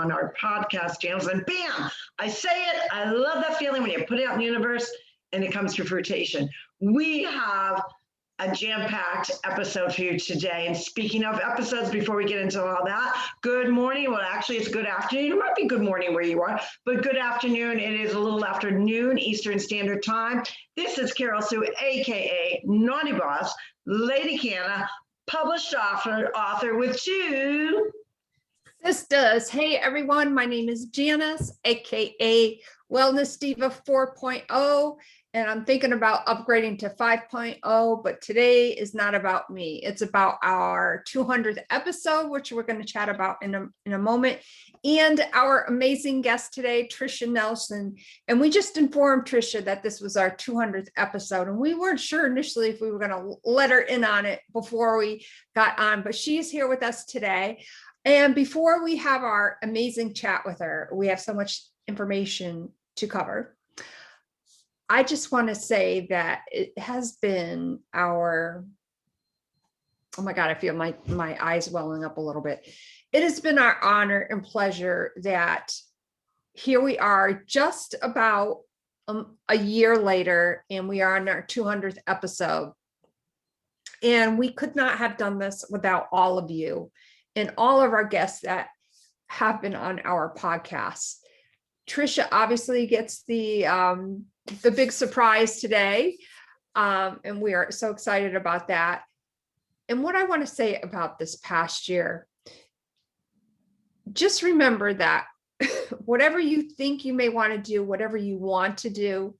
on our podcast channels, and bam, I say it. I love that feeling when you put it out in the universe and it comes to fruition. We have a jam-packed episode for you today. And speaking of episodes, before we get into all that, good morning. Well, actually, it's good afternoon. It might be good morning where you are, but good afternoon. It is a little after noon Eastern Standard Time. This is Carroll-Sue, aka Naughty Boss, Lady Canna, published author with two Sistas. Hey everyone, my name is Janis, aka Wellness Diva 4.0, and I'm thinking about upgrading to 5.0, but today is not about me. It's about our 200th episode, which we're going to chat about in a moment, and our amazing guest today, Trisha Nelson. And we just informed Trisha that this was our 200th episode, and we weren't sure initially if we were going to let her in on it before we got on, but she's here with us today. And before we have our amazing chat with her, we have so much information to cover. I just want to say that it has been our, oh my God, I feel my eyes welling up a little bit. It has been our honor and pleasure that here we are just about a year later, and we are on our 200th episode. And we could not have done this without all of you and all of our guests that have been on our podcast. Trisha obviously gets the big surprise today, and we are so excited about that. And what I want to say about this past year, just remember that whatever you think you may want to do, whatever you want to do,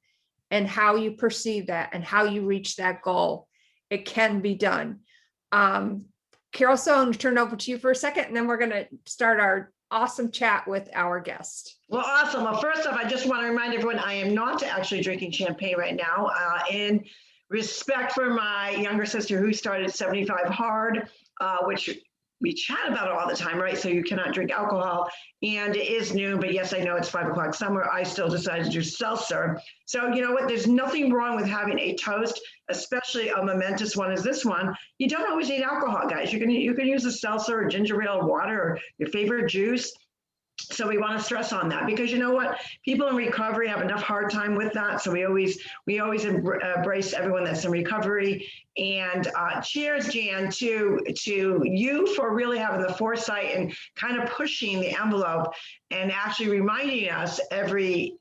and how you perceive that and how you reach that goal, it can be done. Carroll-Sue, I'm going to turn it over to you for a second, and then we're going to start our awesome chat with our guest. Well, awesome. Well, first off, I just want to remind everyone I am not actually drinking champagne right now. In respect for my younger sister who started 75 Hard, which we chat about it all the time, right? So you cannot drink alcohol, and it is noon, but yes, I know it's 5 o'clock somewhere. I still decided to do seltzer. So you know what? There's nothing wrong with having a toast, especially a momentous one as this one. You don't always need alcohol, guys. You can use a seltzer or ginger ale, water, or your favorite juice. So we want to stress on that, because you know what, people in recovery have enough hard time with that. So we always embrace everyone that's in recovery. And cheers, Jan, to you for really having the foresight and kind of pushing the envelope and actually reminding us every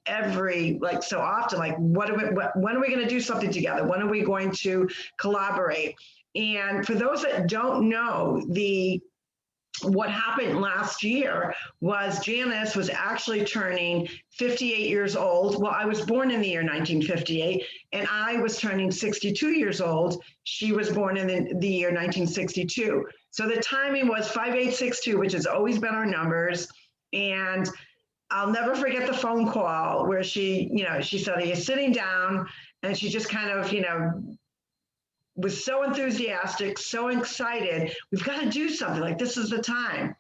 like so often, like when are we going to do something together? When are we going to collaborate? And for those that don't know, what happened last year was Janis was actually turning 58 years old. Well, I was born in the year 1958, and I was turning 62 years old. She was born in the year 1962. So the timing was 5862, which has always been our numbers. And I'll never forget the phone call where she said, "You're sitting down," and she just kind of, was so enthusiastic, so excited. We've got to do something, like this is the time.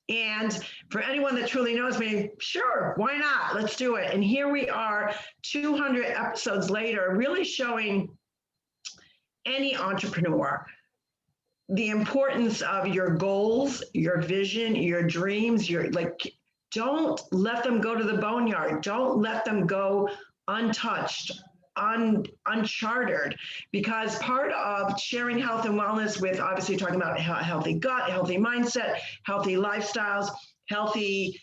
And for anyone that truly knows me, sure, why not? Let's do it. And here we are 200 episodes later, really showing any entrepreneur the importance of your goals, your vision, your dreams, don't let them go to the boneyard. Don't let them go untouched, unchartered, because part of sharing health and wellness with, obviously talking about healthy gut, healthy mindset, healthy lifestyles, healthy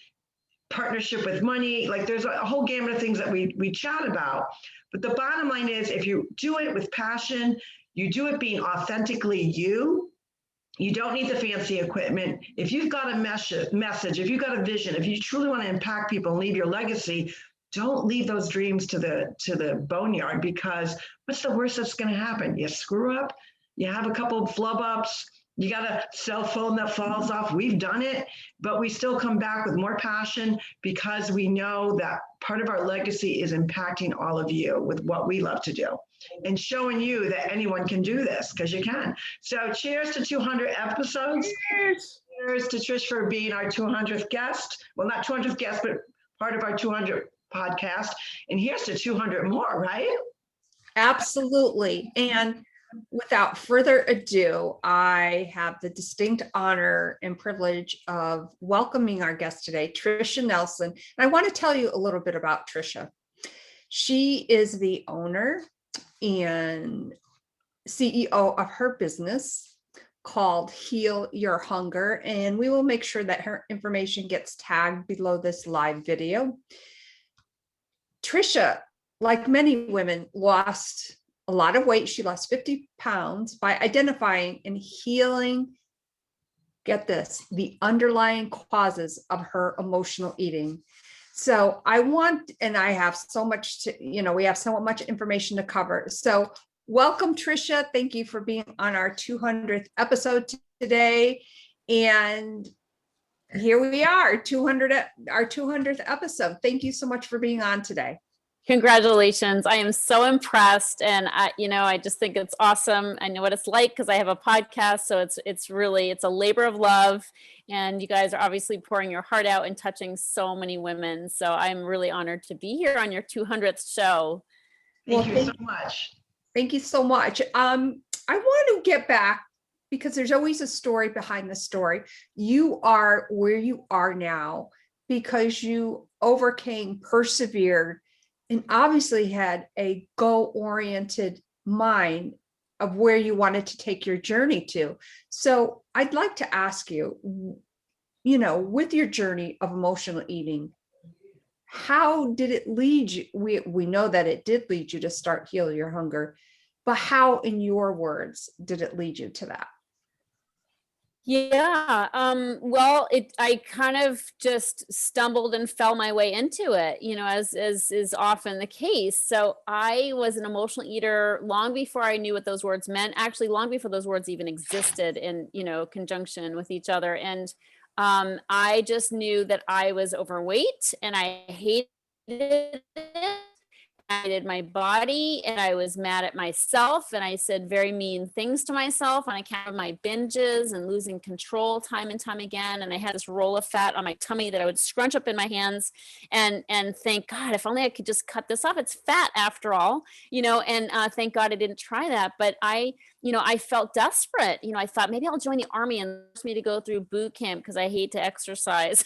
partnership with money, like there's a whole gamut of things that we chat about. But the bottom line is, if you do it with passion, you do it being authentically you don't need the fancy equipment. If you've got a message, if you've got a vision, if you truly want to impact people and leave your legacy, don't leave those dreams to the boneyard, because what's the worst that's going to happen? You screw up, you have a couple of flub ups, you got a cell phone that falls off. We've done it, but we still come back with more passion, because we know that part of our legacy is impacting all of you with what we love to do and showing you that anyone can do this, because you can. So cheers to 200 episodes. Cheers to Trish for being our 200th guest. Well, not 200th guest, but part of our 200 podcast. And here's to 200 more, right? Absolutely. And without further ado, I have the distinct honor and privilege of welcoming our guest today, Trisha Nelson. And I want to tell you a little bit about Trisha. She is the owner and CEO of her business called Heal Your Hunger. And we will make sure that her information gets tagged below this live video. Trisha, like many women, lost a lot of weight. She lost 50 pounds by identifying and healing, get this, the underlying causes of her emotional eating. So I have so much we have so much information to cover. So welcome, Trisha. Thank you for being on our 200th episode today. And here we are, our 200th episode. Thank you so much for being on today. Congratulations. I am so impressed. And I just think it's awesome. I know what it's like because I have a podcast. So it's a labor of love. And you guys are obviously pouring your heart out and touching so many women. So I'm really honored to be here on your 200th show. Thank you so much. Thank you so much. I want to get back because there's always a story behind the story. You are where you are now because you overcame, persevered, and obviously had a goal-oriented mind of where you wanted to take your journey to. So I'd like to ask you, with your journey of emotional eating, how did it lead you? We know that it did lead you to start Heal Your Hunger, but how, in your words, did it lead you to that? Yeah. I kind of just stumbled and fell my way into it, as is often the case. So I was an emotional eater long before I knew what those words meant, actually long before those words even existed in, conjunction with each other. And I just knew that I was overweight and I hated it. I hated my body and I was mad at myself and I said very mean things to myself on account of my binges and losing control time and time again. And I had this roll of fat on my tummy that I would scrunch up in my hands and think, God, if only I could just cut this off. It's fat after all, and thank God I didn't try that. But I felt desperate. I thought maybe I'll join the army and force me to go through boot camp because I hate to exercise.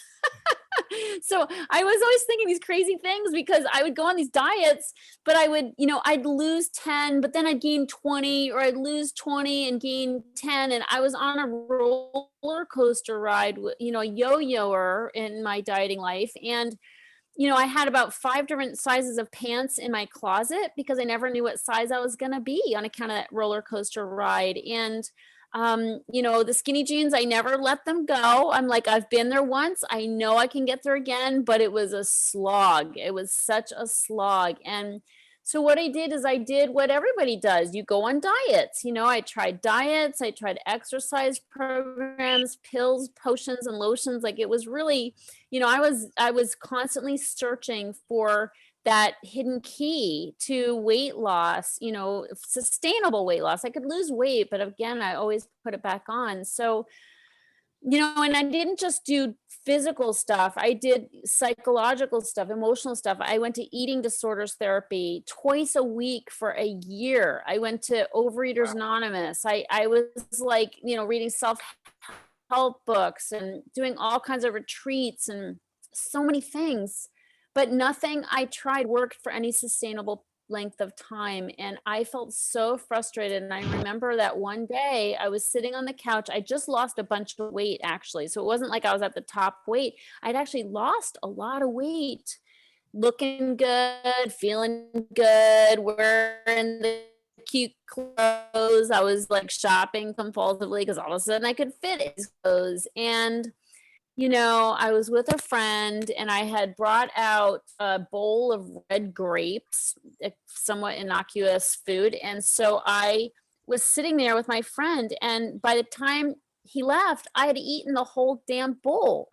So I was always thinking these crazy things because I would go on these diets, but I would, I'd lose 10, but then I'd gain 20, or I'd lose 20 and gain 10. And I was on a roller coaster ride, a yo-yoer in my dieting life. And, I had about 5 different sizes of pants in my closet because I never knew what size I was going to be on account of that roller coaster ride. And the skinny jeans, I never let them go. I'm like, I've been there once. I know I can get there again, but it was a slog. It was such a slog. And so what I did is I did what everybody does. You go on diets. I tried diets. I tried exercise programs, pills, potions, and lotions. Like it was really, I was constantly searching for that hidden key to weight loss, sustainable weight loss. I could lose weight, but again, I always put it back on. So, and I didn't just do physical stuff. I did psychological stuff, emotional stuff. I went to eating disorders therapy twice a week for a year. I went to Overeaters Anonymous. I was like, reading self-help books and doing all kinds of retreats and so many things. But nothing I tried worked for any sustainable length of time. And I felt so frustrated. And I remember that one day I was sitting on the couch. I just lost a bunch of weight, actually. So it wasn't like I was at the top weight. I'd actually lost a lot of weight, looking good, feeling good, wearing the cute clothes. I was like shopping compulsively because all of a sudden I could fit these clothes. And I was with a friend and I had brought out a bowl of red grapes, a somewhat innocuous food. And so I was sitting there with my friend. And by the time he left, I had eaten the whole damn bowl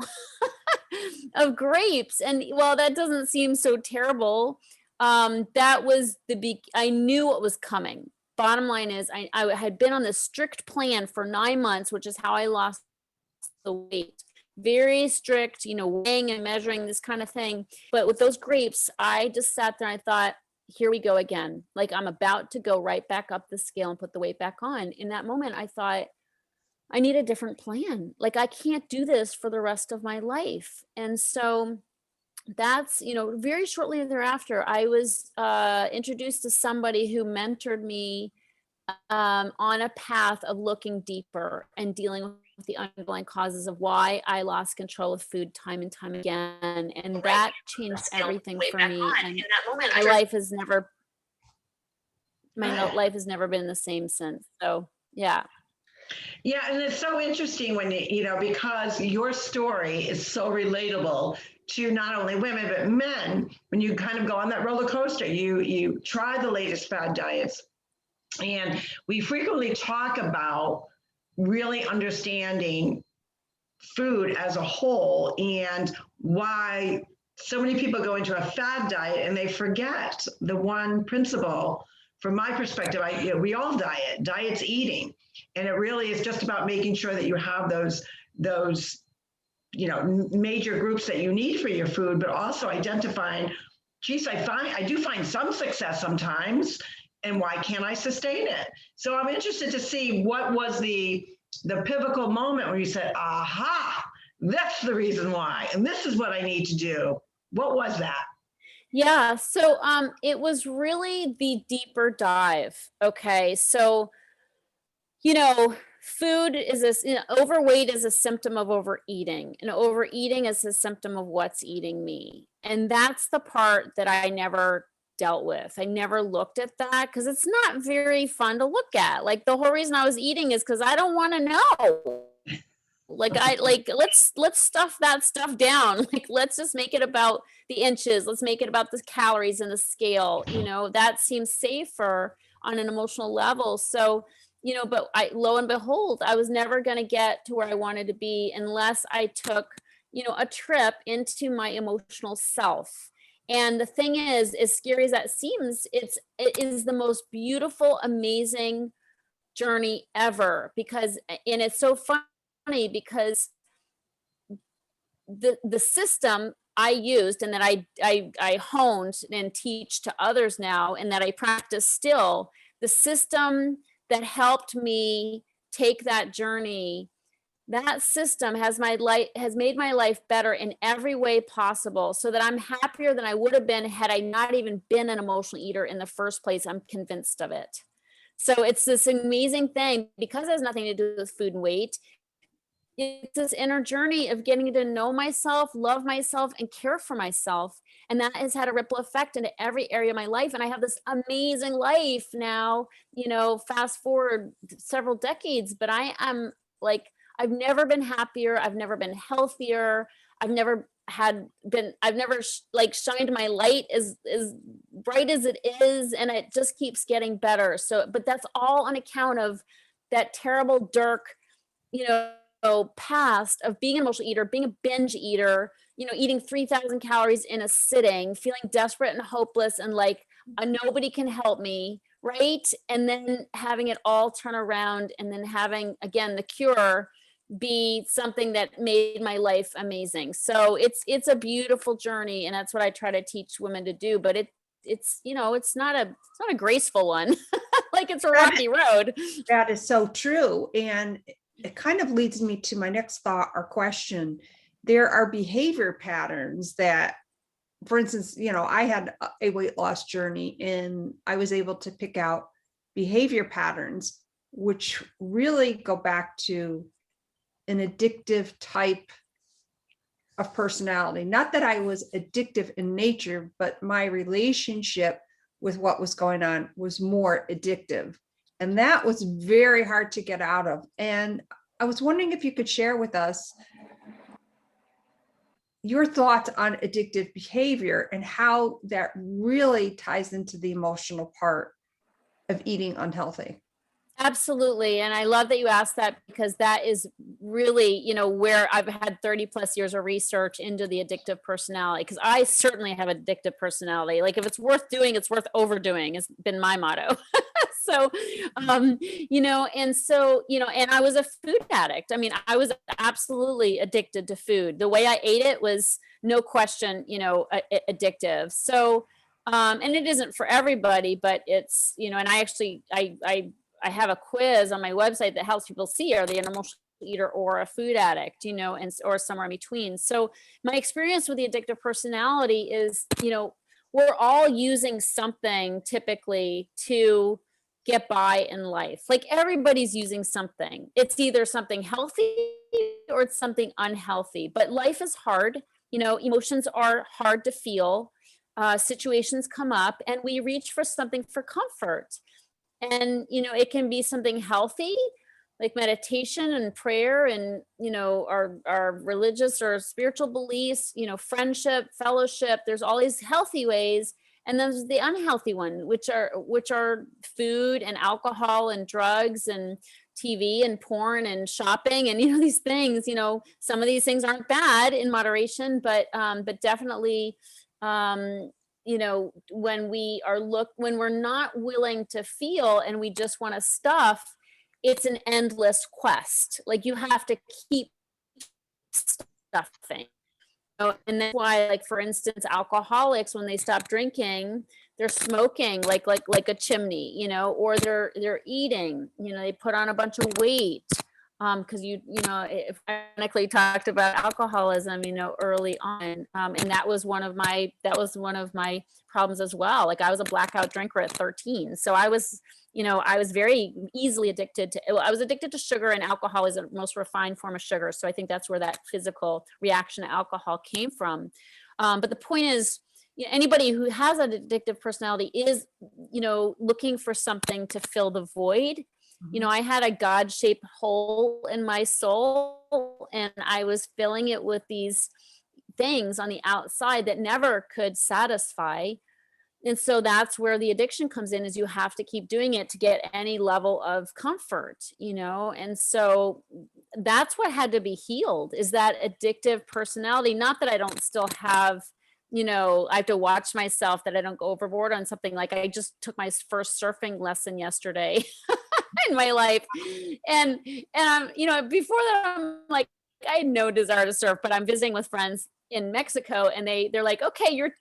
of grapes. And while that doesn't seem so terrible, that was I knew what was coming. Bottom line is I had been on this strict plan for 9 months, which is how I lost the weight. Very strict, weighing and measuring, this kind of thing. But with those grapes, I just sat there and I thought, here we go again. Like I'm about to go right back up the scale and put the weight back on. In that moment, I thought, I need a different plan. Like I can't do this for the rest of my life. And so that's, very shortly thereafter, I was introduced to somebody who mentored me on a path of looking deeper and dealing with the underlying causes of why I lost control of food time and time again. And that changed everything for me. And my life has never, been the same since. So yeah. Yeah, and it's so interesting when because your story is so relatable to not only women but men. When you kind of go on that roller coaster, you try the latest fad diets, and we frequently talk about really understanding food as a whole and why so many people go into a fad diet and they forget the one principle. From my perspective, we all diet. Diet's eating. And it really is just about making sure that you have those major groups that you need for your food, but also identifying, geez, I do find some success sometimes, and why can't I sustain it? So I'm interested to see what was the pivotal moment where you said, aha, that's the reason why, and this is what I need to do. What was that? Yeah, so it was really the deeper dive. Okay, so food is overweight is a symptom of overeating, and overeating is a symptom of what's eating me. And that's the part that I never dealt with. I never looked at that because it's not very fun to look at. Like the whole reason I was eating is because I don't want to know. Let's stuff that stuff down. Like, let's just make it about the inches. Let's make it about the calories and the scale. That seems safer on an emotional level. So, but lo and behold, I was never going to get to where I wanted to be unless I took, a trip into my emotional self. And the thing is, as scary as that seems, it is the most beautiful, amazing journey ever, and it's so fun because the system I used and that I honed and teach to others now, and that I practice still, the system that helped me take that journey, that system has made my life better in every way possible, so that I'm happier than I would have been had I not even been an emotional eater in the first place. I'm convinced of it. So it's this amazing thing, because it has nothing to do with food and weight. It's this inner journey of getting to know myself, love myself, and care for myself. And that has had a ripple effect into every area of my life. And I have this amazing life now, fast forward several decades, but I am I've never been happier. I've never been healthier. I've never shined my light as bright as it is. And it just keeps getting better. So, but that's all on account of that terrible, dark, past of being an emotional eater, being a binge eater, eating 3,000 calories in a sitting, feeling desperate and hopeless and like nobody can help me, right? And then having it all turn around, and then having, again, the cure be something that made my life amazing. So it's a beautiful journey, and that's what I try to teach women to do. But it's not a graceful one. Like, it's a rocky road. That is so true. And it kind of leads me to my next thought or question. There are behavior patterns that, for instance, I had a weight loss journey, and I was able to pick out behavior patterns which really go back to an addictive type of personality. Not that I was addictive in nature, but my relationship with what was going on was more addictive. And that was very hard to get out of. And I was wondering if you could share with us your thoughts on addictive behavior and how that really ties into the emotional part of eating unhealthy. Absolutely. And I love that you asked that, because that is really, where I've had 30 plus years of research into the addictive personality, because I certainly have addictive personality. Like, if it's worth doing, it's worth overdoing, has been my motto. So, and so, and I was a food addict. I mean, I was absolutely addicted to food. The way I ate it was no question, addictive. So, And it isn't for everybody, but it's, you know, and I actually, I have a quiz on my website that helps people see, are they an emotional eater or a food addict, you know, and or somewhere in between. So my experience with the addictive personality is, you know, we're all using something typically to get by in life. Like everybody's using something. It's either something healthy or it's something unhealthy, but life is hard. You know, emotions are hard to feel. Situations come up and we reach for something for comfort. And, you know, it can be something healthy, like meditation and prayer and, you know, our religious or spiritual beliefs, you know, friendship, fellowship. There's all these healthy ways. And then there's the unhealthy one, which are food and alcohol and drugs and TV and porn and shopping and, you know, these things, you know, some of these things aren't bad in moderation, but definitely, you know, when we're not willing to feel and we just want to stuff, it's an endless quest. Like you have to keep stuffing. And that's why, like, for instance, alcoholics, when they stop drinking, they're smoking like a chimney, you know, or they're eating, you know, they put on a bunch of weight. Because you know, ironically talked about alcoholism, you know, early on, and that was one of my problems as well. Like I was a blackout drinker at 13, so I was very easily addicted to. I was addicted to sugar, and alcohol is the most refined form of sugar. So I think that's where that physical reaction to alcohol came from. But the point is, you know, anybody who has an addictive personality is, you know, looking for something to fill the void. You know, I had a God-shaped hole in my soul and I was filling it with these things on the outside that never could satisfy. And so that's where the addiction comes in, is you have to keep doing it to get any level of comfort, you know? And so that's what had to be healed, is that addictive personality. Not that I don't still have, you know, I have to watch myself that I don't go overboard on something. Like I just took my first surfing lesson yesterday in my life. And you know, before that, I'm like, I had no desire to surf, but I'm visiting with friends in Mexico and they're like, okay, you're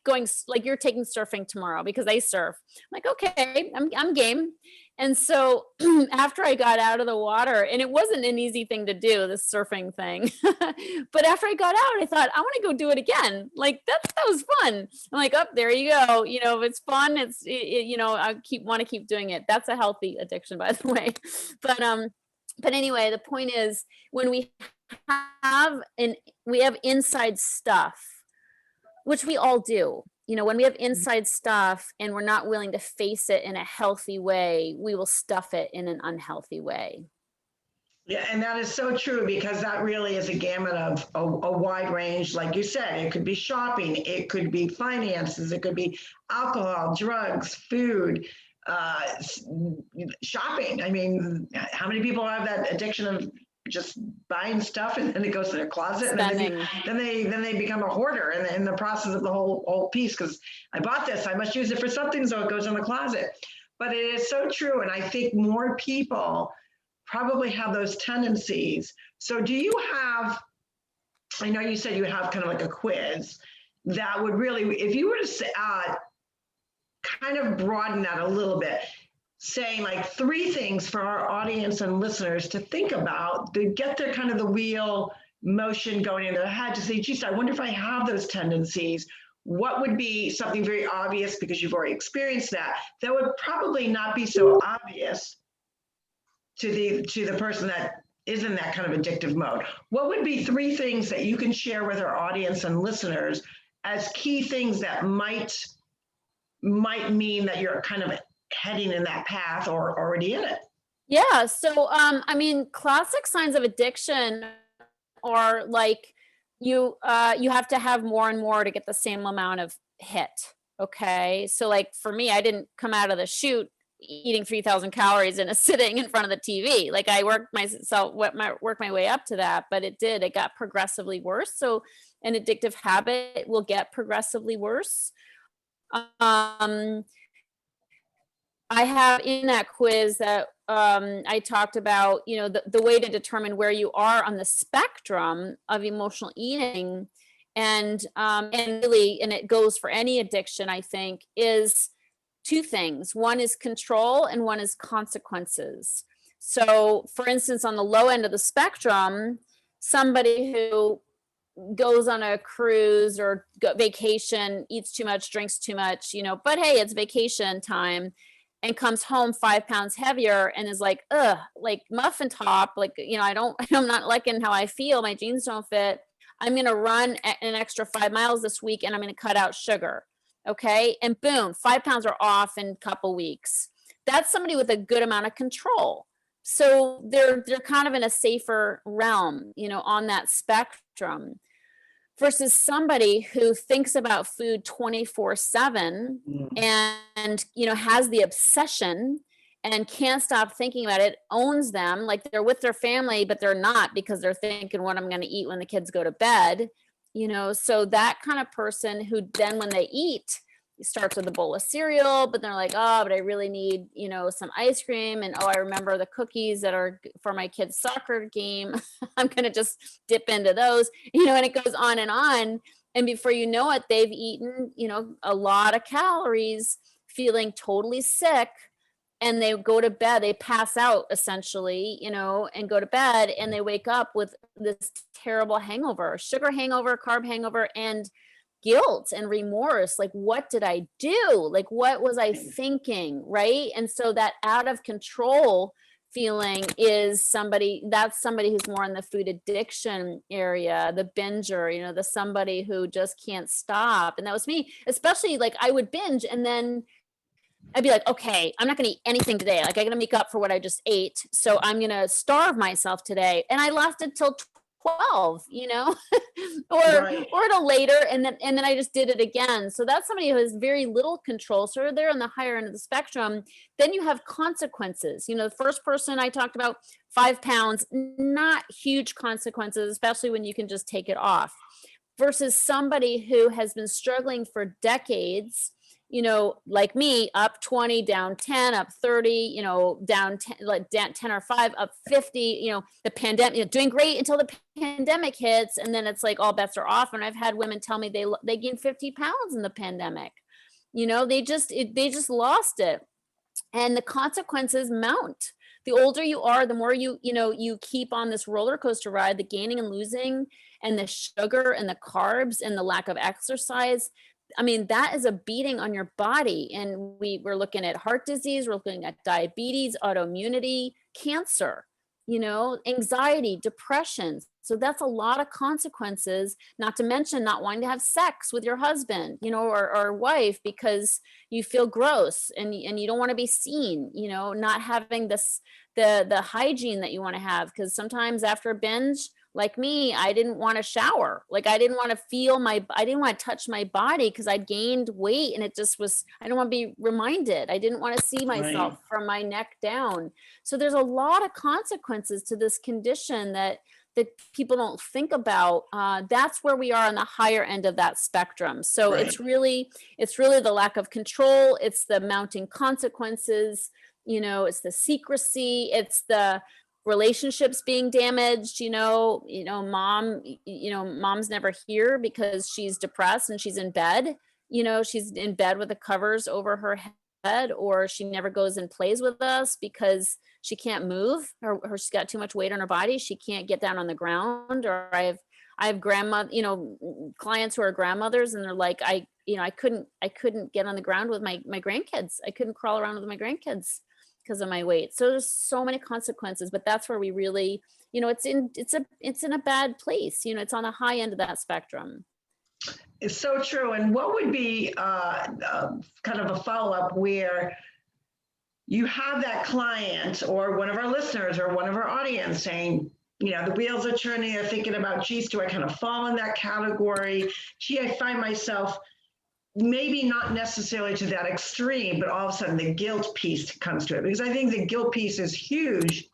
taking surfing tomorrow because they surf. I'm like, okay, I'm game. And so after I got out of the water, and it wasn't an easy thing to do, this surfing thing, but after I got out, I thought, I want to go do it again. Like that was fun. I'm like, oh, there you go. You know, if it's fun, you know, I want to keep doing it. That's a healthy addiction, by the way. But anyway, the point is, when we have inside stuff, which we all do. You know, when we have inside stuff and we're not willing to face it in a healthy way, we will stuff it in an unhealthy way. Yeah, and that is so true, because that really is a gamut of a wide range. Like you said, it could be shopping, it could be finances, it could be alcohol, drugs, food, shopping. I mean, how many people have that addiction of just buying stuff and then it goes to their closet, and then they become a hoarder in the process of the whole piece, because I bought this, I must use it for something, so it goes in the closet. But it is so true, and I think more people probably have those tendencies. So do you have, I know you said you have kind of like a quiz that would really, if you were to kind of broaden that a little bit, saying like 3 things for our audience and listeners to think about to get their kind of the wheel motion going in their head, to say, geez, I wonder if I have those tendencies. What would be something very obvious, because you've already experienced that would probably not be so obvious to the person that is in that kind of addictive mode? What would be 3 things that you can share with our audience and listeners as key things that might mean that you're kind of heading in that path or already in it? Yeah. So, I mean, classic signs of addiction are like you have to have more and more to get the same amount of hit. Okay. So like for me, I didn't come out of the chute eating 3,000 calories in a sitting in front of the TV. Like I worked my way up to that, but it got progressively worse. So an addictive habit will get progressively worse. I have in that quiz that I talked about, the way to determine where you are on the spectrum of emotional eating. And really, and it goes for any addiction, I think, is two things. One is control and one is consequences. So for instance, on the low end of the spectrum, somebody who goes on a cruise or vacation, eats too much, drinks too much, but hey, it's vacation time, and comes home 5 pounds heavier and is like, ugh, like muffin top, like, I'm not liking how I feel. My jeans don't fit. I'm going to run an extra 5 miles this week and I'm going to cut out sugar. Okay. And boom, 5 pounds are off in a couple weeks. That's somebody with a good amount of control. So they're kind of in a safer realm, on that spectrum, versus somebody who thinks about food 24/7 and, has the obsession and can't stop thinking about it, owns them, like they're with their family, but they're not, because they're thinking what I'm going to eat when the kids go to bed, so that kind of person who then when they eat, starts with a bowl of cereal, but they're like, oh, but I really need, some ice cream. And oh, I remember the cookies that are for my kid's soccer game. I'm going to just dip into those, and it goes on. And before you know it, they've eaten, a lot of calories, feeling totally sick. And they go to bed, they pass out essentially, and go to bed, and they wake up with this terrible hangover, sugar hangover, carb hangover, and guilt and remorse. Like, what did I do? Like, what was I thinking? Right. And so that out of control feeling is somebody who's more in the food addiction area, the binger, the somebody who just can't stop. And that was me, especially like I would binge and then I'd be like, okay, I'm not going to eat anything today. Like, I got to make up for what I just ate. So I'm going to starve myself today. And I lasted till 12, or till later. And then I just did it again. So that's somebody who has very little control. So they're on the higher end of the spectrum. Then you have consequences. The first person I talked about, 5 pounds, not huge consequences, especially when you can just take it off, versus somebody who has been struggling for decades, like me, up 20, down 10, up 30, down 10, like down 10 or 5, up 50, the pandemic, doing great until the pandemic hits. And then it's like all bets are off. And I've had women tell me they gained 50 pounds in the pandemic. They just lost it. And the consequences mount. The older you are, the more you keep on this roller coaster ride, the gaining and losing, and the sugar and the carbs and the lack of exercise. I mean, that is a beating on your body. And we're looking at heart disease, we're looking at diabetes, autoimmunity, cancer, anxiety, depression. So that's a lot of consequences, not to mention not wanting to have sex with your husband, or wife, because you feel gross and you don't want to be seen, not having the hygiene that you want to have. Because sometimes after a binge, like me, I didn't want to shower. Like, I didn't want to I didn't want to touch my body because I'd gained weight, and it just was, I didn't want to be reminded. I didn't want to see myself from my neck down. So there's a lot of consequences to this condition that people don't think about. That's where we are on the higher end of that spectrum. So it's really the lack of control. It's the mounting consequences, it's the secrecy, it's the relationships being damaged, mom's never here because she's depressed and she's in bed, she's in bed with the covers over her head, or she never goes and plays with us because she can't move, or she's got too much weight on her body. She can't get down on the ground. Or I have clients who are grandmothers, and they're like, I couldn't get on the ground with my grandkids. I couldn't crawl around with my grandkids because of my weight. So there's so many consequences, but that's where we really, it's in a bad place. It's on the high end of that spectrum. It's so true. And what would be kind of a follow-up where you have that client or one of our listeners or one of our audience saying, the wheels are turning, they're thinking about, geez, do I kind of fall in that category? Gee, I find myself maybe not necessarily to that extreme, but all of a sudden the guilt piece comes to it, because I think the guilt piece is huge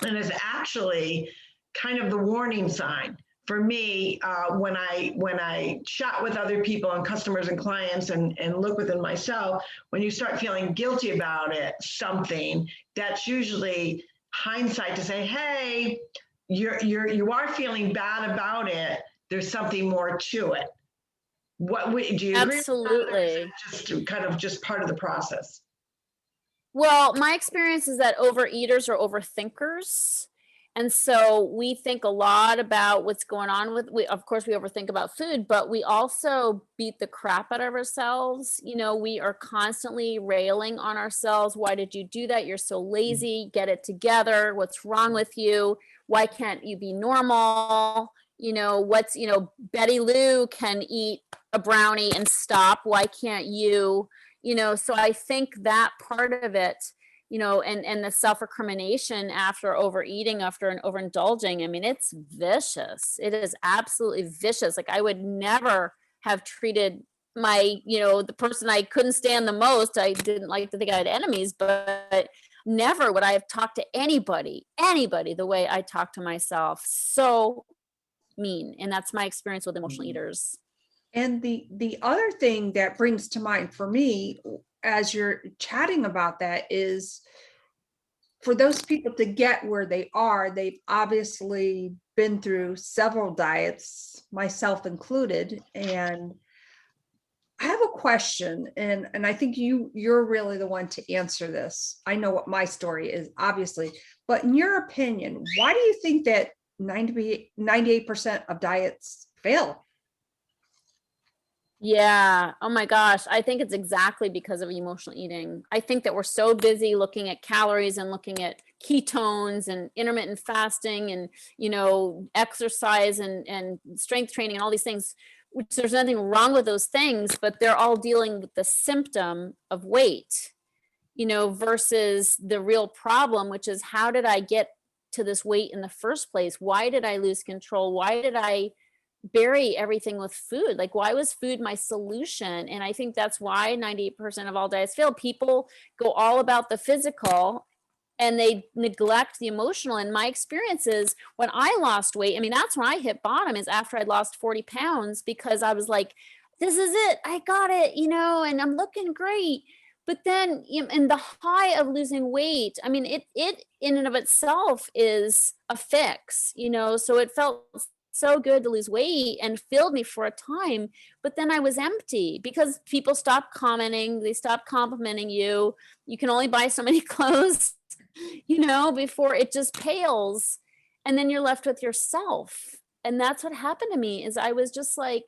and is actually kind of the warning sign for me when I chat with other people and customers and clients and look within myself. When you start feeling guilty about something, that's usually hindsight to say, hey, you are feeling bad about it. there's something more to it. What do you agree? Absolutely. Just kind of just part of the process. Well, my experience is that overeaters are overthinkers. And so we think a lot about what's going on with, of course, we overthink about food, but we also beat the crap out of ourselves. You know, we are constantly railing on ourselves. Why did you do that? You're so lazy. Get it together. What's wrong with you? Why can't you be normal? You know, Betty Lou can eat a brownie and stop. Why can't you? You know, so I think that part of it, you know, and the self-recrimination after overeating, after an overindulging, I mean, it's vicious. It is absolutely vicious. Like I would never have treated my, you know, the person I couldn't stand the most. I didn't like to think I had enemies, but never would I have talked to anybody the way I talk to myself. So mean. And that's my experience with emotional eaters. And the other thing that brings to mind for me as you're chatting about that is for those people to get where they are, they've obviously been through several diets, myself included. And I have a question, and I think you're really the one to answer this. I know what my story is, obviously, but in your opinion, why do you think that 98% of diets fail? Yeah. Oh my gosh. I think it's exactly because of emotional eating. I think that we're so busy looking at calories and looking at ketones and intermittent fasting and, you know, exercise and strength training and all these things, which there's nothing wrong with those things, but they're all dealing with the symptom of weight, you know, versus the real problem, which is how did I get to this weight in the first place? Why did I lose control? Why did I bury everything with food? Like, why was food my solution? And I think that's why 98% of all diets fail. People go all about the physical and they neglect the emotional. And my experience is when I lost weight, I mean, that's when I hit bottom, is after I'd lost 40 pounds, because I was like, this is it. I got it, you know, and I'm looking great. But then in the high of losing weight, I mean, it in and of itself is a fix, you know, so it felt so good to lose weight and filled me for a time, but then I was empty because people stopped commenting, they stopped complimenting you. You can only buy so many clothes, you know, before it just pales, and then you're left with yourself. And that's what happened to me, is I was just like,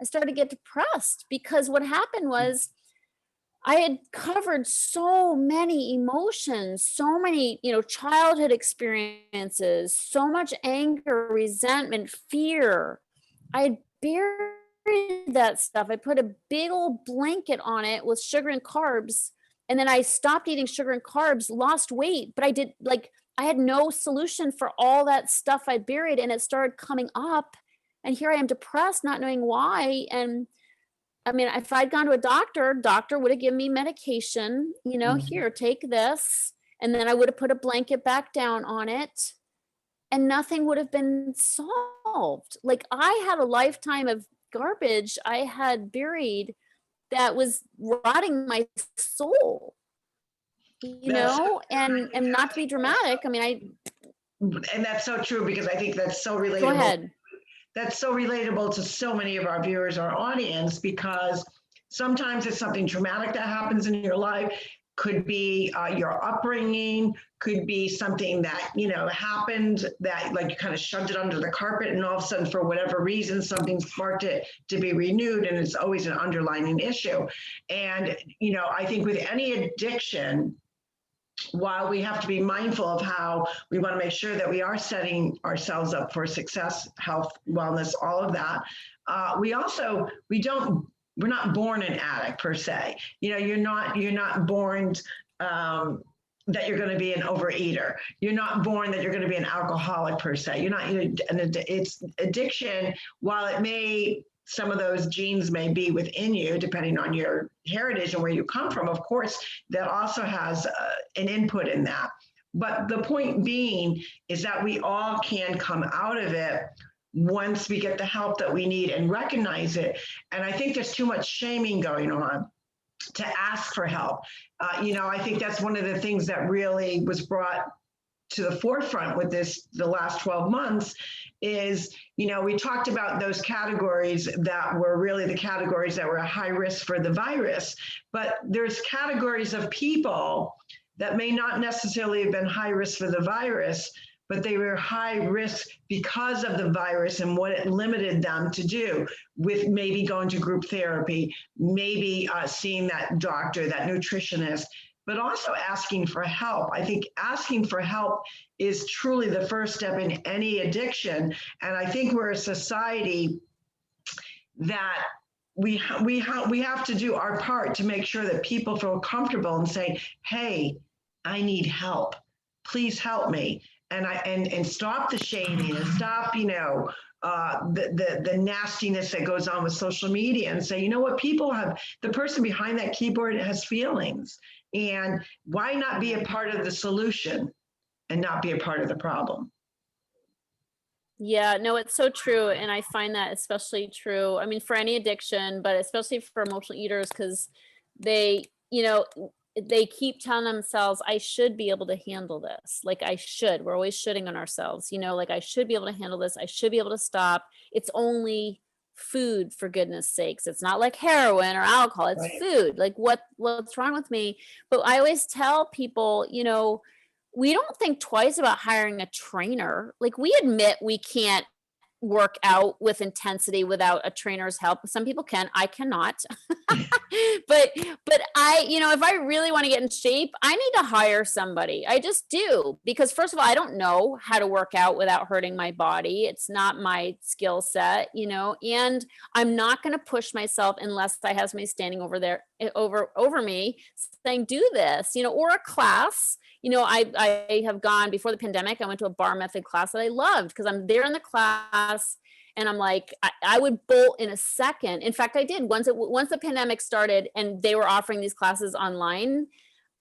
I started to get depressed because what happened was I had covered so many emotions, so many, you know, childhood experiences, so much anger, resentment, fear. I had buried that stuff. I put a big old blanket on it with sugar and carbs. And then I stopped eating sugar and carbs, lost weight, but I had no solution for all that stuff I buried, and it started coming up. And here I am depressed, not knowing why. And I mean, if I'd gone to a doctor would have given me medication, you know, here, take this. And then I would have put a blanket back down on it and nothing would have been solved. Like, I had a lifetime of garbage I had buried that was rotting my soul, you know, and not to be dramatic. I mean, and that's so true, because I think that's so relatable. Go ahead. That's so relatable to so many of our viewers, our audience, because sometimes it's something traumatic that happens in your life. Could be your upbringing, could be something that, you know, happened that, like, you kind of shoved it under the carpet, and all of a sudden, for whatever reason, something sparked it to be renewed, and it's always an underlying issue. And, you know, I think with any addiction, while we have to be mindful of how we want to make sure that we are setting ourselves up for success, health, wellness, all of that, we're not born an addict per se. You know, you're not born that you're going to be an overeater. You're not born that you're going to be an alcoholic per se. It's addiction. While some of those genes may be within you, depending on your heritage and where you come from, of course, that also has an input in that. But the point being is that we all can come out of it once we get the help that we need and recognize it. And I think there's too much shaming going on to ask for help. You know, I think that's one of the things that really was brought to the forefront with this the last 12 months is, we talked about those categories that were really the categories that were high risk for the virus, but there's categories of people that may not necessarily have been high risk for the virus, but they were high risk because of the virus and what it limited them to do, with maybe going to group therapy, maybe seeing that doctor, that nutritionist, but also asking for help. I think asking for help is truly the first step in any addiction. And I think we're a society that we have to do our part to make sure that people feel comfortable and say, hey, I need help. Please help me. And stop the shaming and stop, the nastiness that goes on with social media, and say, what, the person behind that keyboard has feelings, and why not be a part of the solution and not be a part of the problem? Yeah, no, it's so true. And I find that especially true, I mean, for any addiction, but especially for emotional eaters, because they keep telling themselves, I should be able to handle this. Like I should. We're always shitting on ourselves, like I should be able to handle this. I should be able to stop. It's only food, for goodness sakes. It's not like heroin or alcohol. It's Right. food. Like what's wrong with me? But I always tell people, we don't think twice about hiring a trainer. Like we admit we can't work out with intensity without a trainer's help. Some people can, I cannot. but if I really want to get in shape, I need to hire somebody. I just do, because first of all, I don't know how to work out without hurting my body. It's not my skill set, and I'm not going to push myself unless I have somebody standing over me saying, do this, or a class. I have gone before the pandemic. I went to a bar method class that I loved because I'm there in the class and I'm like, I would bolt in a second. In fact, I did once the pandemic started and they were offering these classes online.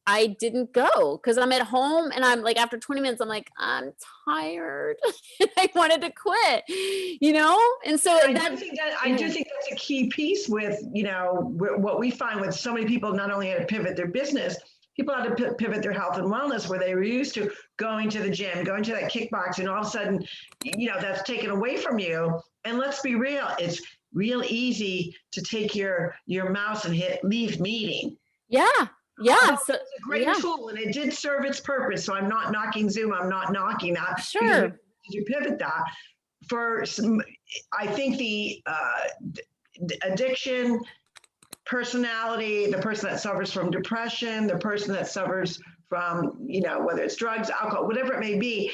I didn't go because I'm at home and I'm like, after 20 minutes, I'm like, I'm tired. I wanted to quit, And so I do think that's a key piece with, what we find with so many people, not only had to pivot their business, people had to pivot their health and wellness, where they were used to going to the gym, going to that kickbox, and all of a sudden, that's taken away from you. And let's be real, it's real easy to take your mouse and hit leave meeting. Yeah. Yeah. So it's a great tool, and it did serve its purpose. So I'm not knocking Zoom. I'm not knocking that. Sure. You pivot that for some, I think the addiction, personality, the person that suffers from depression, the person that suffers from, whether it's drugs, alcohol, whatever it may be,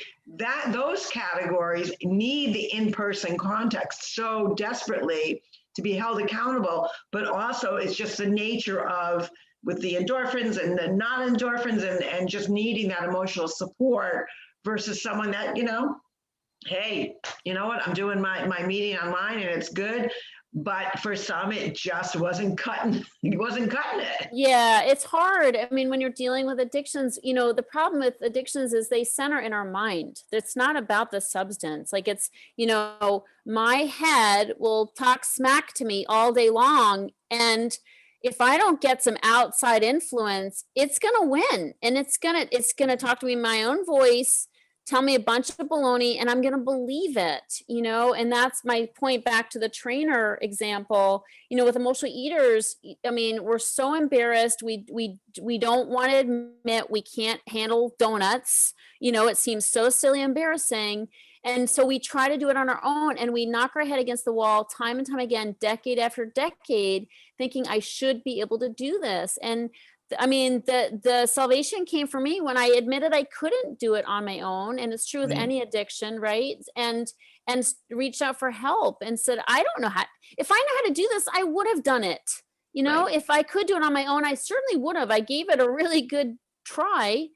those categories need the in-person context so desperately to be held accountable. But also it's just the nature of, with the endorphins and the non-endorphins and just needing that emotional support versus someone that, hey, you know what, I'm doing my meeting online and it's good. But for some, it just wasn't cutting. It wasn't cutting it. Yeah, it's hard. I mean, when you're dealing with addictions, the problem with addictions is they center in our mind. It's not about the substance. Like it's, my head will talk smack to me all day long. And if I don't get some outside influence, it's going to win. And it's going to talk to me in my own voice, tell me a bunch of baloney, and I'm going to believe it, and that's my point back to the trainer example, with emotional eaters. I mean, we're so embarrassed. We don't want to admit we can't handle donuts. It seems so silly, embarrassing. And so we try to do it on our own, and we knock our head against the wall time and time again, decade after decade, thinking I should be able to do this. And I mean, the salvation came for me when I admitted I couldn't do it on my own. And it's true with any addiction, right? And reached out for help and said, I don't know how, if I know how to do this, I would have done it. If I could do it on my own, I certainly would have. I gave it a really good try,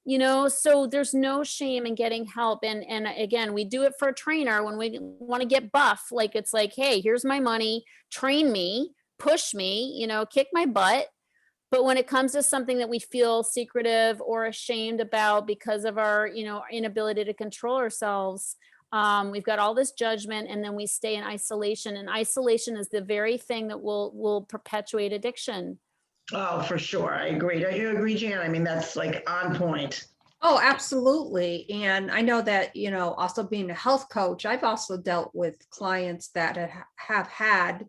so there's no shame in getting help. And again, we do it for a trainer when we want to get buff. Like, it's like, hey, here's my money, train me, push me, kick my butt. But when it comes to something that we feel secretive or ashamed about because of our, inability to control ourselves, we've got all this judgment, and then we stay in isolation. And isolation is the very thing that will perpetuate addiction. Oh, for sure. I agree. Do you agree, Jan? I mean, that's like on point. Oh, absolutely. And I know that, also being a health coach, I've also dealt with clients that have had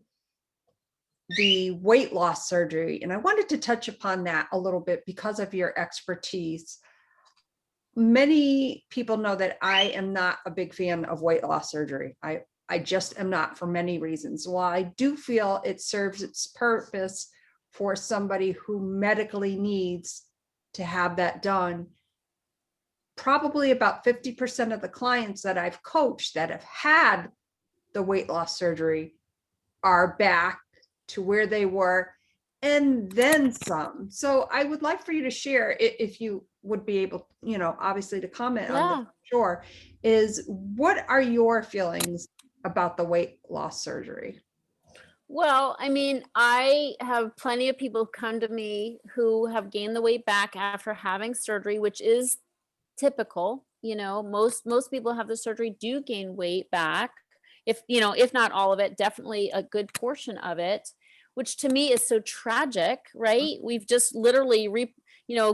the weight loss surgery. And I wanted to touch upon that a little bit because of your expertise. Many people know that I am not a big fan of weight loss surgery. I just am not, for many reasons. While I do feel it serves its purpose for somebody who medically needs to have that done, probably about 50% of the clients that I've coached that have had the weight loss surgery are back to where they were and then some. So I would like for you to share, if you would be able, obviously to comment on Yeah. this, sure, is what are your feelings about the weight loss surgery? Well, I mean, I have plenty of people come to me who have gained the weight back after having surgery, which is typical. Most people have the surgery do gain weight back. If not all of it, definitely a good portion of it, which to me is so tragic, right? We've just literally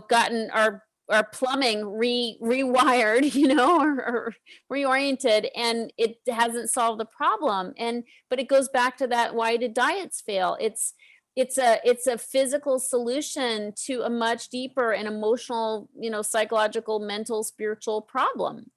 gotten our plumbing rewired, or reoriented, and it hasn't solved the problem. But it goes back to that, why did diets fail? It's a physical solution to a much deeper and emotional, psychological, mental, spiritual problem.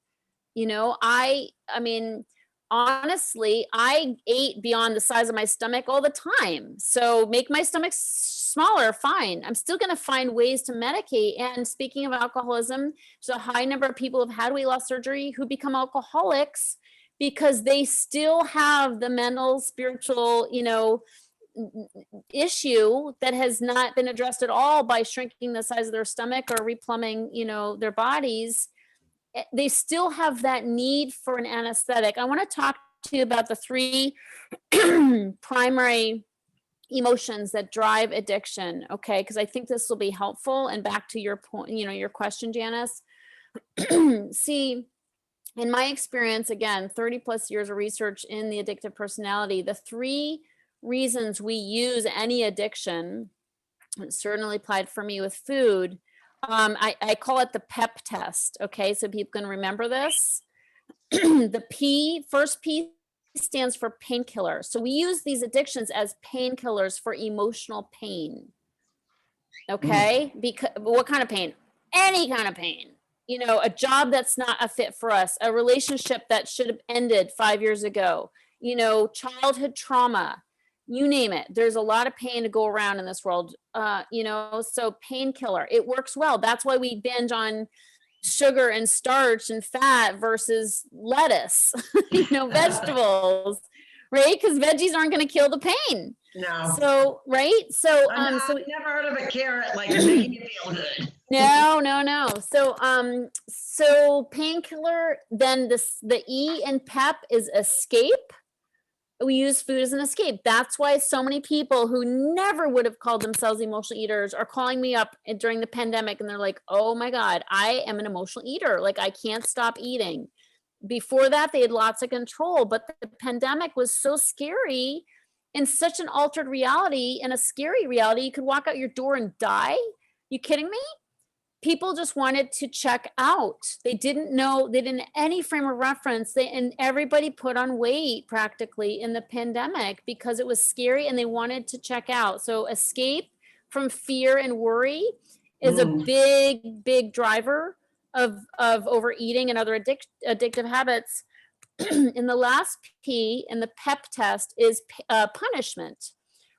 I mean, honestly, I ate beyond the size of my stomach all the time. So make my stomach smaller, fine. I'm still going to find ways to medicate. And speaking of alcoholism, there's a high number of people who've had weight loss surgery who become alcoholics because they still have the mental, spiritual, issue that has not been addressed at all by shrinking the size of their stomach or replumbing, their bodies. They still have that need for an anesthetic. I want to talk to you about the three primary emotions that drive addiction. Okay. Because I think this will be helpful. And back to your point, your question, Janice. See, in my experience, again, 30 plus years of research in the addictive personality, the three reasons we use any addiction, it certainly applied for me with food. I call it the PEP test. Okay, so people can remember this. The first P stands for painkiller. So we use these addictions as painkillers for emotional pain. Okay, because what kind of pain? Any kind of pain. A job that's not a fit for us, a relationship that should have ended 5 years ago, childhood trauma, you name it. There's a lot of pain to go around in this world. So painkiller, it works well. That's why we binge on sugar and starch and fat versus lettuce, vegetables, right? Because veggies aren't going to kill the pain. No. So, right. So, I've never heard of a carrot like making you feel good. No. So painkiller, then the E in PEP is escape. We use food as an escape. That's why so many people who never would have called themselves emotional eaters are calling me up during the pandemic, and they're like, oh my God, I am an emotional eater. Like, I can't stop eating. Before that, they had lots of control, but the pandemic was so scary and such an altered reality and a scary reality. You could walk out your door and die. You kidding me? People just wanted to check out. They didn't know, they didn't any frame of reference. And everybody put on weight practically in the pandemic because it was scary and they wanted to check out. So escape from fear and worry is a big driver of overeating and other addictive habits. And the last P in the PEP test is punishment,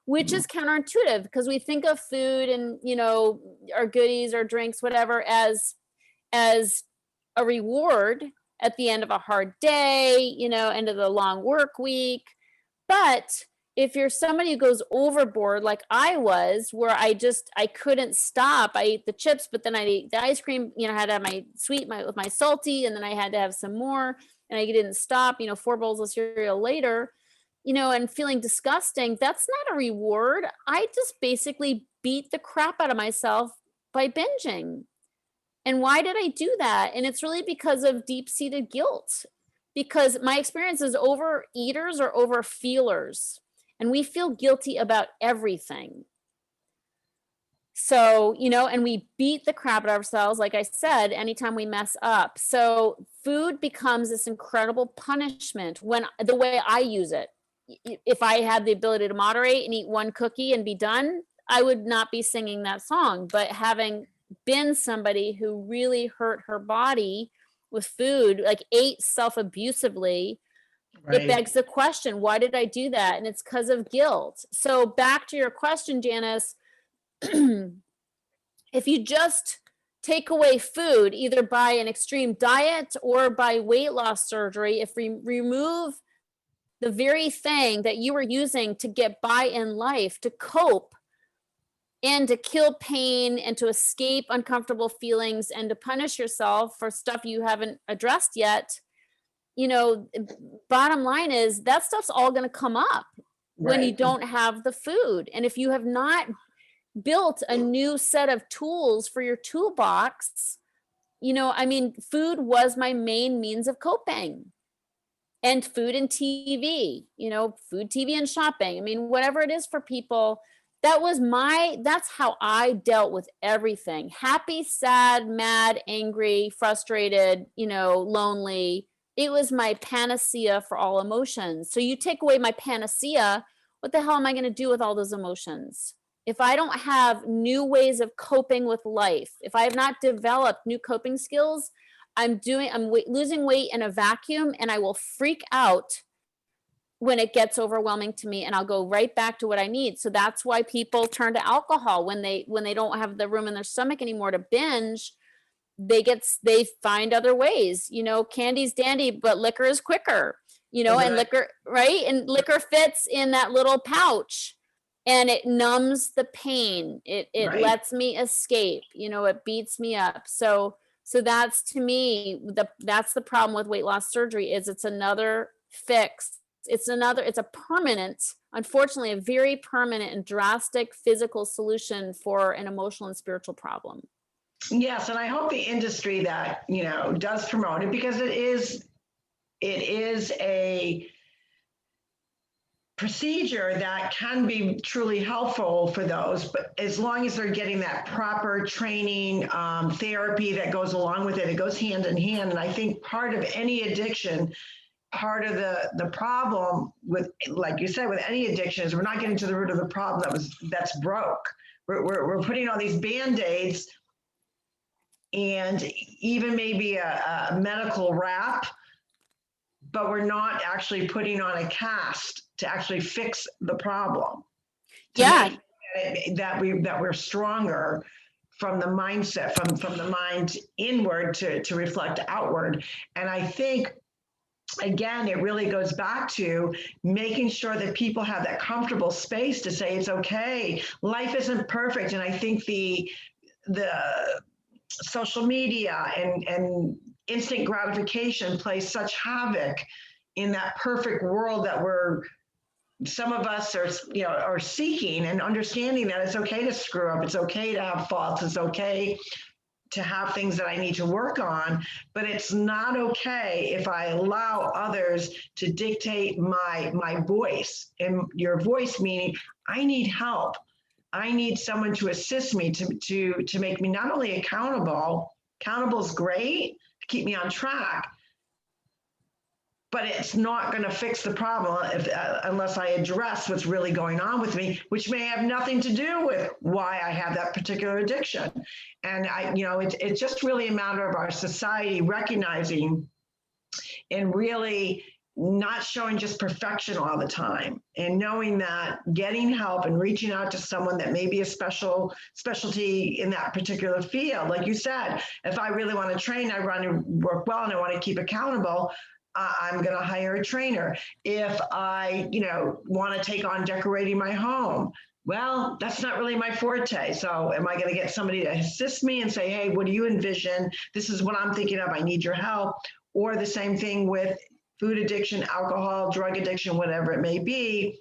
which is counterintuitive because we think of food and, our goodies or drinks, whatever, as a reward at the end of a hard day, end of the long work week. But if you're somebody who goes overboard, like I was, where I couldn't stop. I ate the chips, but then I ate the ice cream, I had to have my sweet, with my salty, and then I had to have some more, and I didn't stop, 4 bowls of cereal later, and feeling disgusting. That's not a reward. I just basically beat the crap out of myself by binging. And why did I do that? And it's really because of deep-seated guilt. Because my experience is overeaters or overfeelers. And we feel guilty about everything. So, you know, and we beat the crap out of ourselves, like I said, anytime we mess up. So food becomes this incredible punishment when the way I use it. If I had the ability to moderate and eat one cookie and be done, I would not be singing that song. But having been somebody who really hurt her body with food, like ate self-abusively, it begs the question, why did I do that? And it's because of guilt. So back to your question, Janice, if you just take away food, either by an extreme diet or by weight loss surgery, if we remove the very thing that you were using to get by in life, to cope and to kill pain and to escape uncomfortable feelings and to punish yourself for stuff you haven't addressed yet, you know, bottom line is that stuff's all going to come up when you don't have the food. And if you have not built a new set of tools for your toolbox, you know, I mean, food was my main means of coping. And food and TV, you know, food, TV, and shopping. I mean, whatever it is for people, that's how I dealt with everything. Happy, sad, mad, angry, frustrated, you know, lonely. It was my panacea for all emotions. So you take away my panacea, what the hell am I going to do with all those emotions? If I don't have new ways of coping with life, if I have not developed new coping skills, I'm losing weight in a vacuum, and I will freak out when it gets overwhelming to me, and I'll go right back to what I need. So that's why people turn to alcohol when they don't have the room in their stomach anymore to binge. They find other ways, you know, candy's dandy, but liquor is quicker, you know, and liquor, right? And liquor fits in that little pouch and it numbs the pain. It lets me escape, you know, it beats me up. So that's, to me, that's the problem with weight loss surgery, is it's another fix. It's a permanent, unfortunately, a very permanent and drastic physical solution for an emotional and spiritual problem. Yes, and I hope the industry that, you know, does promote it, because it is a procedure that can be truly helpful for those, but as long as they're getting that proper training, therapy that goes along with it, it goes hand in hand. And I think part of any addiction, part of the problem with, like you said, with any addiction, is we're not getting to the root of the problem that's broke. We're putting all these Band-Aids and even maybe a medical wrap, but we're not actually putting on a cast to actually fix the problem. Yeah. That we're stronger from the mindset, from the mind inward to reflect outward. And I think, again, it really goes back to making sure that people have that comfortable space to say, it's okay, life isn't perfect. And I think the social media and instant gratification plays such havoc in that perfect world that some of us are seeking, and understanding that it's okay to screw up, it's okay to have faults, it's okay to have things that I need to work on, but it's not okay if I allow others to dictate my voice. And your voice meaning, I need help. I need someone to assist me to make me not only accountable is great to keep me on track, but it's not going to fix the problem unless I address what's really going on with me, which may have nothing to do with why I have that particular addiction. And it's just really a matter of our society recognizing and really not showing just perfection all the time, and knowing that getting help and reaching out to someone that may be a specialty in that particular field. Like you said, if I really want to train, I want to work well and I want to keep accountable, I'm going to hire a trainer. If I, want to take on decorating my home, well, that's not really my forte. So am I going to get somebody to assist me and say, hey, what do you envision? This is what I'm thinking of. I need your help. Or the same thing with food addiction, alcohol, drug addiction, whatever it may be.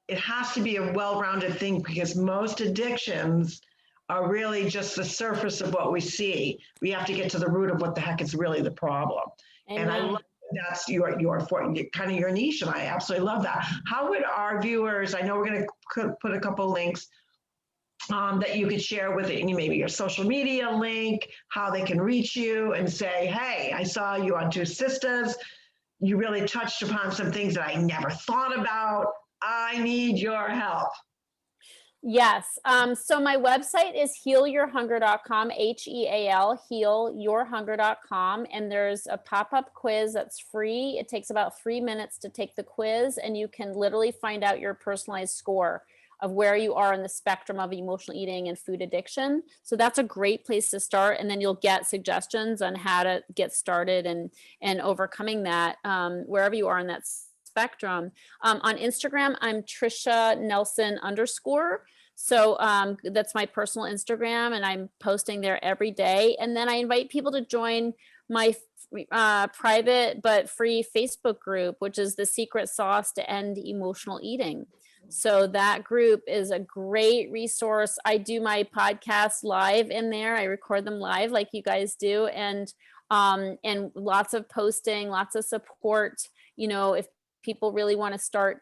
It has to be a well-rounded thing, because most addictions are really just the surface of what we see. We have to get to the root of what the heck is really the problem. Amen. And I love that's your kind of your niche, and I absolutely love that. How would our viewers, I know we're going to put a couple links that you could share with it, maybe your social media link, how they can reach you and say, hey, I saw you on TwoSistas. You really touched upon some things that I never thought about. I need your help. Yes. So my website is healyourhunger.com, HEAL, healyourhunger.com. And there's a pop-up quiz that's free. It takes about 3 minutes to take the quiz, and you can literally find out your personalized score of where you are in the spectrum of emotional eating and food addiction. So that's a great place to start. And then you'll get suggestions on how to get started and overcoming that wherever you are in that spectrum. On Instagram, I'm Trisha Nelson _ So that's my personal Instagram, and I'm posting there every day. And then I invite people to join my private but free Facebook group, which is the secret sauce to end emotional eating. So that group is a great resource. I do my podcasts live in there. I record them live like you guys do, and lots of posting, lots of support. If people really want to start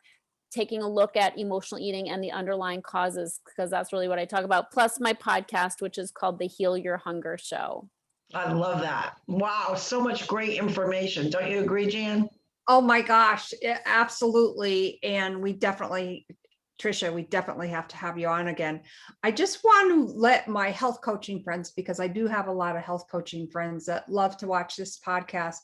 taking a look at emotional eating and the underlying causes, because that's really what I talk about. Plus my podcast, which is called the Heal Your Hunger Show. I love that. Wow, so much great information. Don't you agree, Jan? Oh my gosh, absolutely. And Trisha, we definitely have to have you on again. I just want to let my health coaching friends, because I do have a lot of health coaching friends that love to watch this podcast.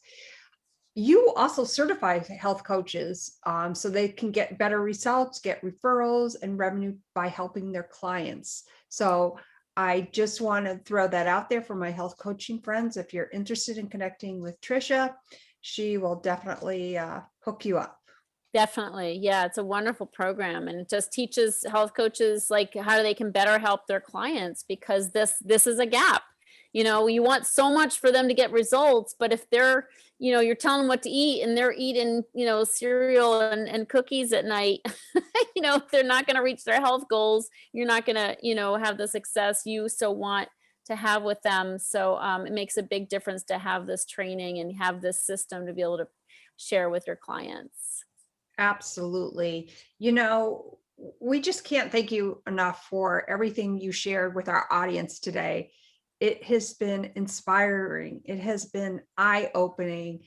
You also certify health coaches so they can get better results, get referrals and revenue by helping their clients. So I just want to throw that out there for my health coaching friends. If you're interested in connecting with Trisha, she will definitely hook you up. Definitely. Yeah, it's a wonderful program, and it just teaches health coaches like how they can better help their clients, because this is a gap. You want so much for them to get results, but if they're, you're telling them what to eat and they're eating, cereal and cookies at night, they're not going to reach their health goals. You're not going to, have the success you so want to have with them. So it makes a big difference to have this training and have this system to be able to share with your clients. Absolutely. We just can't thank you enough for everything you shared with our audience today. It has been inspiring. It has been eye-opening.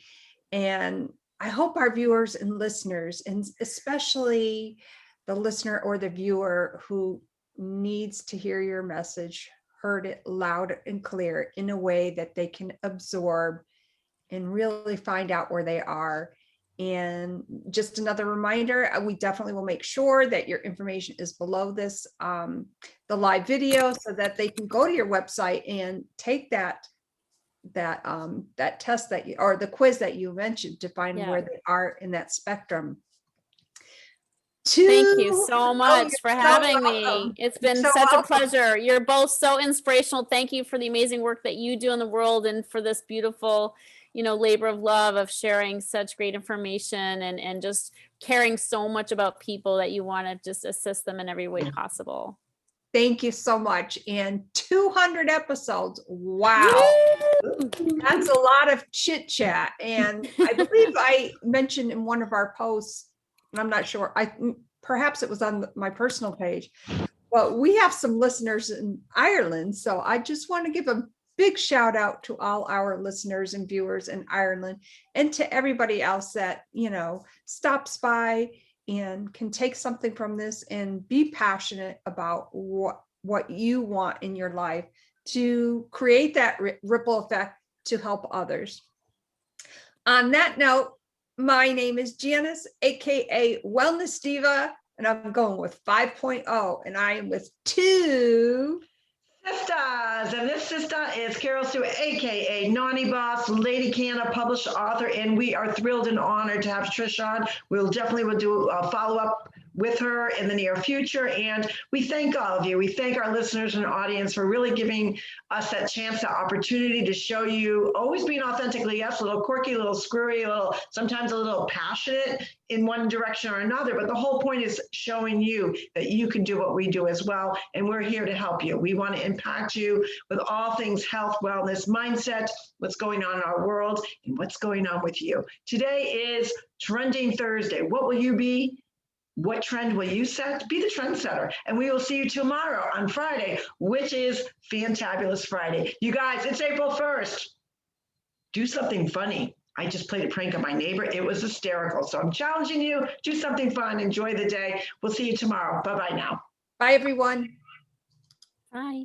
And I hope our viewers and listeners, and especially the listener or the viewer who needs to hear your message, heard it loud and clear in a way that they can absorb and really find out where they are. And just another reminder, we definitely will make sure that your information is below this, the live video, so that they can go to your website and take that test or the quiz that you mentioned to find where they are in that spectrum. Thank you so much for having me. It's been such a pleasure. You're both so inspirational. Thank you for the amazing work that you do in the world, and for this beautiful labor of love of sharing such great information and just caring so much about people that you want to just assist them in every way possible. Thank you so much. And 200 episodes. Wow. That's a lot of chit chat. And I believe I mentioned in one of our posts, and I'm not sure, perhaps it was on my personal page, but we have some listeners in Ireland. So I just want to give a big shout out to all our listeners and viewers in Ireland, and to everybody else that, stops by and can take something from this and be passionate about what you want in your life to create that ripple effect to help others. On that note, my name is Janis, aka Wellness Diva, and I'm going with 5.0, and I am with TwoSistas. And this sister is Carroll-Sue, aka Naughty Boss, Lady Canna, published author, and we are thrilled and honored to have Trisha on. We'll do a follow-up with her in the near future, and we thank all of you. We thank our listeners and audience for really giving us that chance, that opportunity to show you always being authentically, yes, a little quirky, a little screwy, sometimes a little passionate in one direction or another, but the whole point is showing you that you can do what we do as well, and we're here to help you. We want to impact you with all things health, wellness, mindset, what's going on in our world, and what's going on with you. Today is Trending Thursday. What will you be What trend will you set? Be the trendsetter. And we will see you tomorrow on Friday, which is Fantabulous Friday. You guys, it's April 1st. Do something funny. I just played a prank on my neighbor. It was hysterical. So I'm challenging you. Do something fun. Enjoy the day. We'll see you tomorrow. Bye-bye now. Bye, everyone. Bye.